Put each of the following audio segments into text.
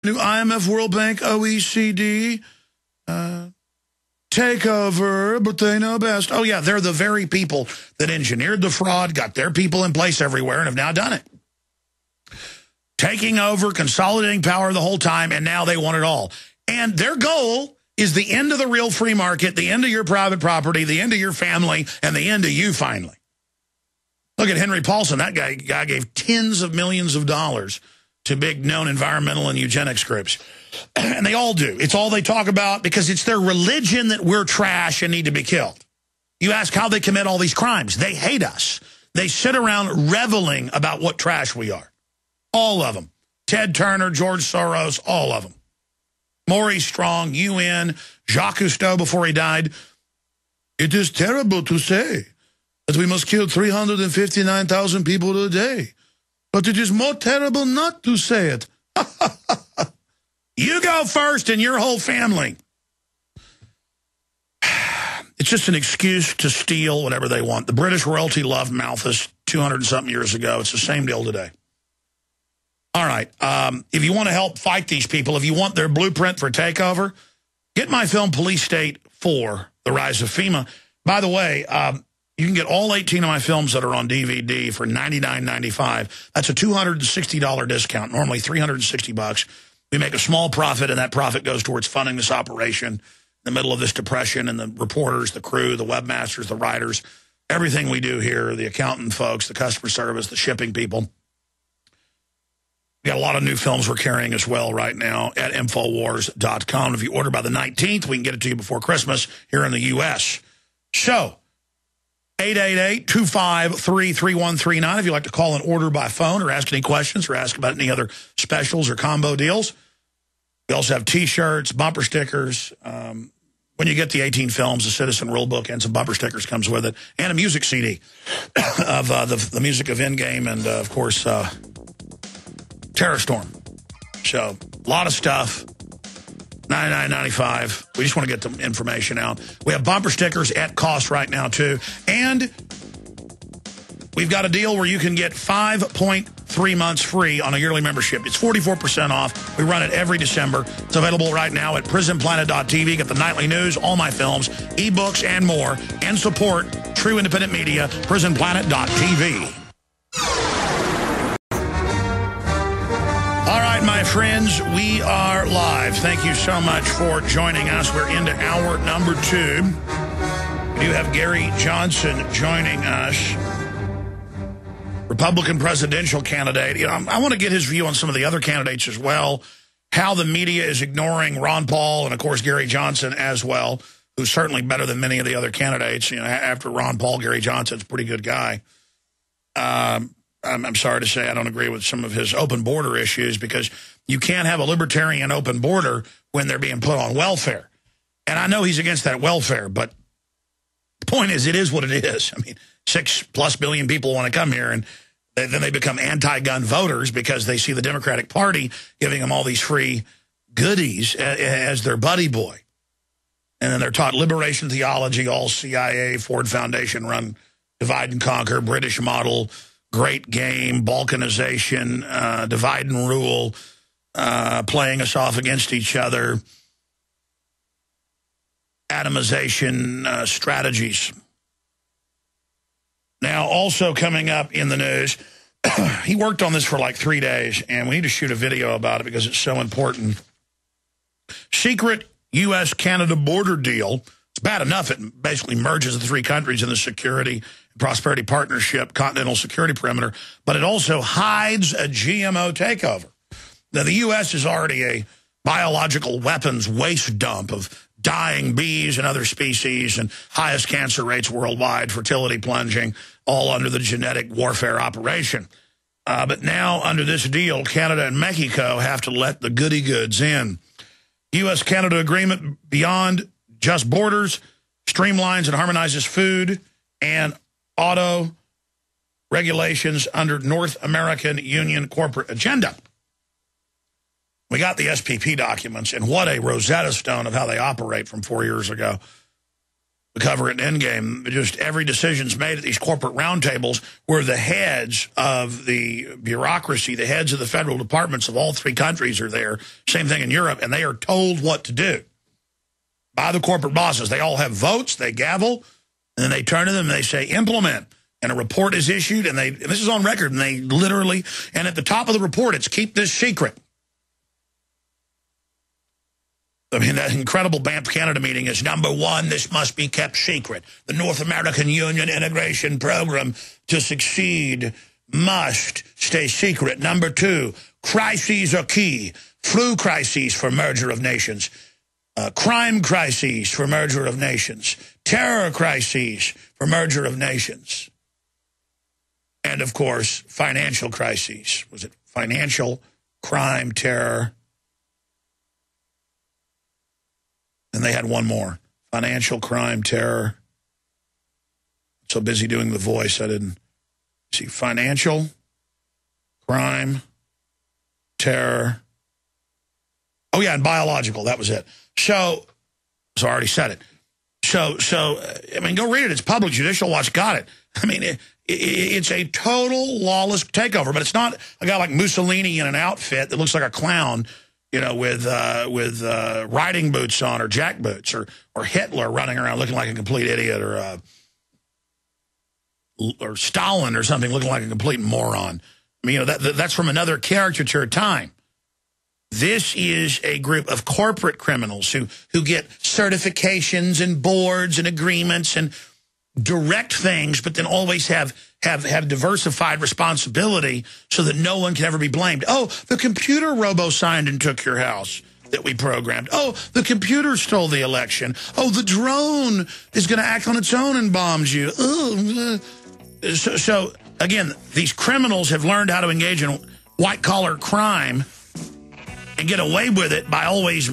New IMF, World Bank, OECD, takeover, but they know best. Oh, yeah, they're the very people that engineered the fraud, got their people in place everywhere, and have now done it. Taking over, consolidating power the whole time, and now they want it all. And their goal is the end of the real free market, the end of your private property, the end of your family, and the end of you finally. Look at Henry Paulson. That guy gave tens of millions of dollars to big known environmental and eugenics groups. And they all do. It's all they talk about because it's their religion that we're trash and need to be killed. You ask how they commit all these crimes. They hate us. They sit around reveling about what trash we are. All of them. Ted Turner, George Soros, all of them. Maurice Strong, UN, Jacques Cousteau before he died. It is terrible to say that we must kill 359,000 people a day. But it is more terrible not to say it. You go first and your whole family. It's just an excuse to steal whatever they want. The British royalty loved Malthus 200-something years ago. It's the same deal today. All right. If you want to help fight these people, if you want their blueprint for takeover, get my film Police State 4, The Rise of FEMA. By the way, you can get all 18 of my films that are on DVD for $99.95. That's a $260 discount, normally $360. We make a small profit, and that profit goes towards funding this operation in the middle of this depression, and the reporters, the crew, the webmasters, the writers, everything we do here, the accountant folks, the customer service, the shipping people. We got a lot of new films we're carrying as well right now at Infowars.com. If you order by the 19th, we can get it to you before Christmas here in the U.S. So, 888-253-3139 if you'd like to call and order by phone or ask any questions or ask about any other specials or combo deals. We also have T-shirts, bumper stickers. When you get the 18 films, the Citizen Rulebook and some bumper stickers comes with it, and a music CD of the music of Endgame and, of course, Terror Storm. So, a lot of stuff. $99.95. We just want to get the information out. We have bumper stickers at cost right now, too. And we've got a deal where you can get 5.3 months free on a yearly membership. It's 44% off. We run it every December. It's available right now at prisonplanet.tv. Get the nightly news, all my films, ebooks, and more. And support true independent media, prisonplanet.tv. All right, my friends, we are live. Thank you so much for joining us. We're into hour number 2. We do have Gary Johnson joining us, Republican presidential candidate. You know, I want to get his view on some of the other candidates as well, how the media is ignoring Ron Paul and, of course, Gary Johnson as well, who's certainly better than many of the other candidates. You know, after Ron Paul, Gary Johnson's a pretty good guy. I'm sorry to say I don't agree with some of his open border issues because you can't have a libertarian open border when they're being put on welfare. And I know he's against that welfare, but the point is it is what it is. I mean, 6+ billion people want to come here, and then they become anti-gun voters because they see the Democratic Party giving them all these free goodies as their buddy boy. And then they're taught liberation theology, all CIA, Ford Foundation run, divide and conquer, British model, great game, balkanization, divide and rule, playing us off against each other, atomization strategies. Now, also coming up in the news, he worked on this for like 3 days, and we need to shoot a video about it because it's so important. Secret U.S.-Canada border deal. It's bad enough it basically merges the 3 countries in the security and prosperity partnership, continental security perimeter, but it also hides a GMO takeover. Now, the U.S. is already a biological weapons waste dump of dying bees and other species and highest cancer rates worldwide, fertility plunging, all under the genetic warfare operation. But now, under this deal, Canada and Mexico have to let the goody goods in. U.S.-Canada agreement beyond just borders streamlines and harmonizes food and auto regulations under North American Union corporate agenda. We got the SPP documents, and what a Rosetta Stone of how they operate from 4 years ago. We cover it in Endgame. Just every decision's made at these corporate roundtables where the heads of the bureaucracy, the heads of the federal departments of all three countries are there. Same thing in Europe. And they are told what to do by the corporate bosses. They all have votes. They gavel. And then they turn to them and they say, implement. And a report is issued. And this is on record. And they literally, and at the top of the report, it's keep this secret. I mean, that incredible Banff Canada meeting is number one, this must be kept secret. The North American Union integration program to succeed must stay secret. Number two, crises are key. Flu crises for merger of nations. Crime crises for merger of nations. Terror crises for merger of nations. And, of course, financial crises. Was it financial, crime, terror? And they had one more. Financial, crime, terror. So busy doing the voice, I didn't see. Financial, crime, terror. Oh, yeah, and biological. That was it. So I already said it. So I mean, go read it. It's public. Judicial Watch got it. I mean, it's a total lawless takeover. But it's not a guy like Mussolini in an outfit that looks like a clown, you know, with riding boots on or jack boots, or Hitler running around looking like a complete idiot, or Stalin or something looking like a complete moron. I mean, you know, that's from another caricature time. This is a group of corporate criminals who get certifications and boards and agreements and direct things, but then always have diversified responsibility so that no one can ever be blamed. Oh, the computer robo-signed and took your house that we programmed. Oh, the computer stole the election. Oh, the drone is going to act on its own and bombs you. Oh. So, again, these criminals have learned how to engage in white-collar crime and get away with it by always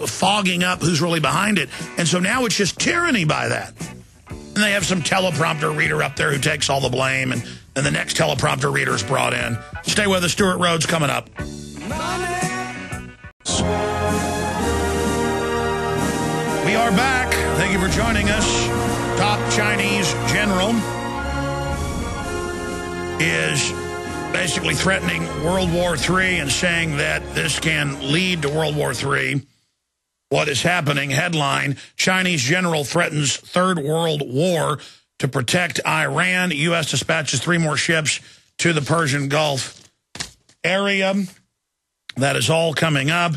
fogging up who's really behind it. And so now it's just tyranny by that. And they have some teleprompter reader up there who takes all the blame, and then the next teleprompter reader is brought in. Stay with us. Stuart Rhodes coming up. We are back. Thank you for joining us. Top Chinese general is basically threatening World War III and saying that this can lead to World War III. What is happening? Headline, Chinese general threatens Third World War to protect Iran. U.S. dispatches 3 more ships to the Persian Gulf area. That is all coming up.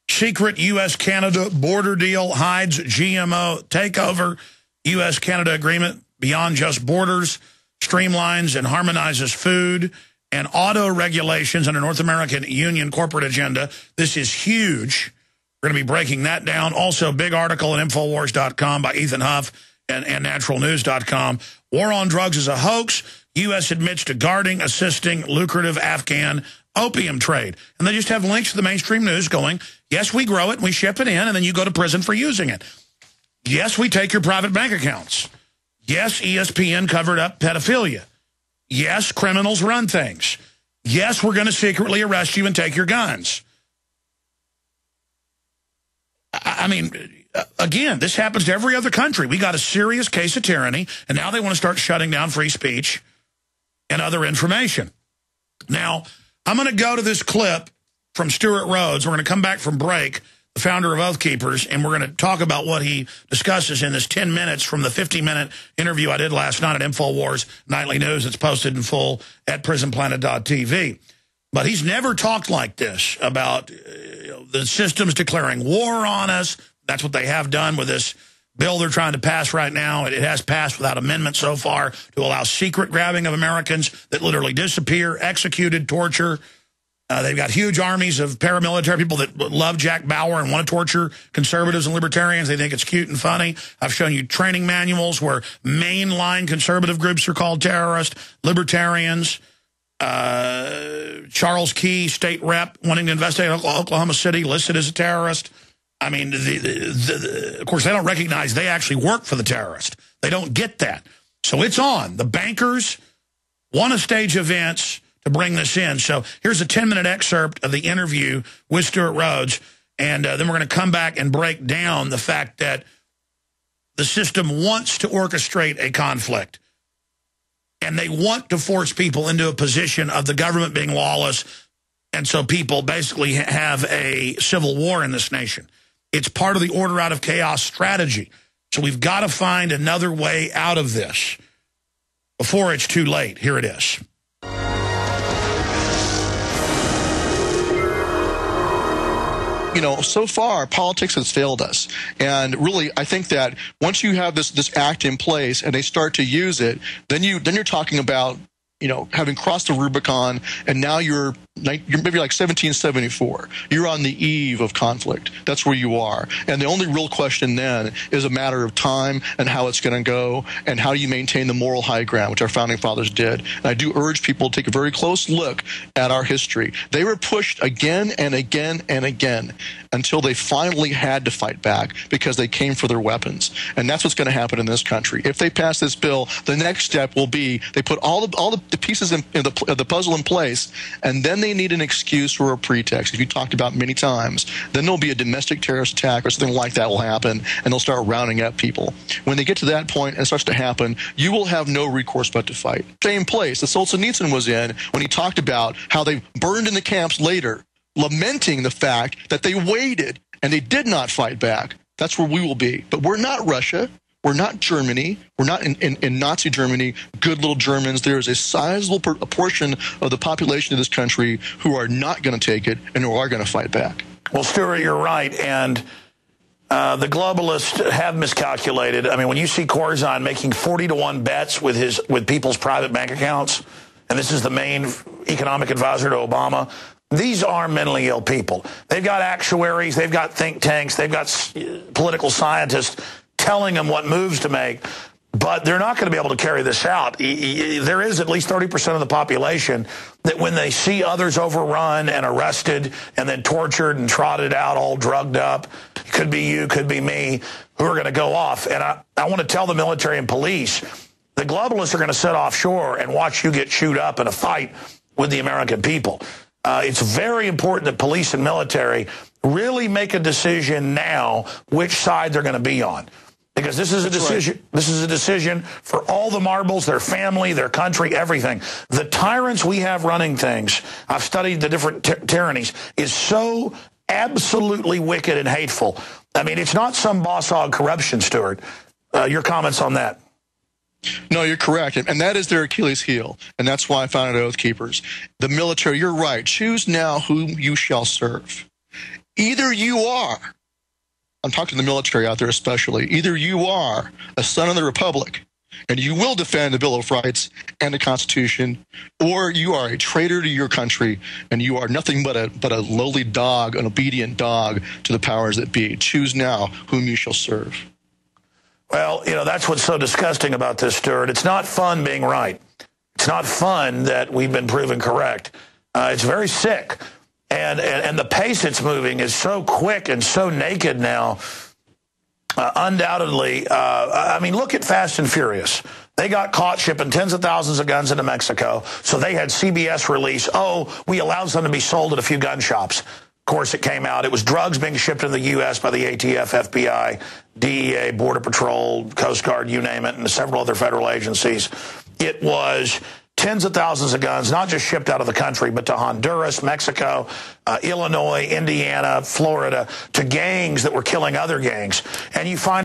Secret U.S.-Canada border deal hides GMO takeover. U.S.-Canada agreement beyond just borders streamlines and harmonizes food and auto regulations under North American Union corporate agenda. This is huge. We're going to be breaking that down. Also, big article at Infowars.com by Ethan Huff and naturalnews.com. War on drugs is a hoax. U.S. admits to guarding, assisting lucrative Afghan opium trade. And they just have links to the mainstream news going, yes, we grow it and we ship it in, and then you go to prison for using it. Yes, we take your private bank accounts. Yes, ESPN covered up pedophilia. Yes, criminals run things. Yes, we're going to secretly arrest you and take your guns. I mean, again, this happens to every other country. We got a serious case of tyranny, and now they want to start shutting down free speech and other information. Now, I'm going to go to this clip from Stuart Rhodes. We're going to come back from break, the founder of Oath Keepers, and we're going to talk about what he discusses in this 10 minutes from the 50-minute interview I did last night at InfoWars Nightly News. It's posted in full at prisonplanet.tv. But he's never talked like this about the systems declaring war on us. That's what they have done with this bill they're trying to pass right now. It has passed without amendment so far to allow secret grabbing of Americans that literally disappear, executed, torture. They've got huge armies of paramilitary people that love Jack Bauer and want to torture conservatives and libertarians. They think it's cute and funny. I've shown you training manuals where mainline conservative groups are called terrorists, libertarians. Charles Key, state rep, wanting to investigate Oklahoma City, listed as a terrorist. I mean, of course, they don't recognize they actually work for the terrorist. They don't get that. So it's on. The bankers want to stage events to bring this in. So here's a 10-minute excerpt of the interview with Stuart Rhodes, and then we're going to come back and break down the fact that The system wants to orchestrate a conflict. And they want to force people into a position of the government being lawless. And so people basically have a civil war in this nation. It's part of the order out of chaos strategy. So we've got to find another way out of this before it's too late. Here it is. You know, so far, politics has failed us. And really, I think that once you have this act in place and they start to use it, then you're talking about, you know, having crossed the Rubicon, and now you're maybe like 1774. You're on the eve of conflict. That's where you are. And the only real question then is a matter of time and how it's going to go, and how do you maintain the moral high ground, which our founding fathers did. And I do urge people to take a very close look at our history. They were pushed again and again and again until they finally had to fight back because they came for their weapons. And that's what's going to happen in this country. If they pass this bill, the next step will be they put all the pieces of the puzzle in place, and then they need an excuse or a pretext, as you talked about many times. Then there'll be a domestic terrorist attack or something like that will happen, and they'll start rounding up people. When they get to that point and it starts to happen, you will have no recourse but to fight. Same place that Solzhenitsyn was in when he talked about how they burned in the camps later, lamenting the fact that they waited and they did not fight back. That's where we will be. But we're not Russia. We're not Germany. We're not in Nazi Germany, good little Germans. There is a sizable portion of the population of this country who are not going to take it and who are going to fight back. Well, Stuart, you're right. And the globalists have miscalculated. I mean, when you see Corzine making 40-to-1 bets with people's private bank accounts, and this is the main economic advisor to Obama, these are mentally ill people. They've got actuaries, they've got think tanks, they've got political scientists telling them what moves to make, but they're not going to be able to carry this out. There is at least 30% of the population that when they see others overrun and arrested and then tortured and trotted out, all drugged up, could be you, could be me, who are going to go off. And I want to tell the military and police, the globalists are going to sit offshore and watch you get chewed up in a fight with the American people. It's very important that police and military really make a decision now which side they're going to be on. Because this is a decision. Right. This is a decision for all the marbles, their family, their country, everything. The tyrants we have running things, I've studied the different tyrannies, is so absolutely wicked and hateful. I mean, it's not some boss hog corruption, Stuart. Your comments on that? No, you're correct. And that is their Achilles heel. And that's why I founded Oath Keepers. The military, you're right. Choose now whom you shall serve. Either you are, I'm talking to the military out there especially, either you are a son of the Republic and you will defend the Bill of Rights and the Constitution, or you are a traitor to your country and you are nothing but a lowly dog, an obedient dog to the powers that be. Choose now whom you shall serve. Well, you know, that's what's so disgusting about this, Stuart. It's not fun being right. It's not fun that we've been proven correct. It's very sick. And the pace it's moving is so quick and so naked now. Undoubtedly, I mean, look at Fast and Furious. They got caught shipping tens of thousands of guns into Mexico, so they had CBS release, we allowed some to be sold at a few gun shops. Of course, it came out. It was drugs being shipped in the U.S. by the ATF, FBI, DEA, Border Patrol, Coast Guard, you name it, and several other federal agencies. It was tens of thousands of guns, not just shipped out of the country, but to Honduras, Mexico, Illinois, Indiana, Florida, to gangs that were killing other gangs. And you find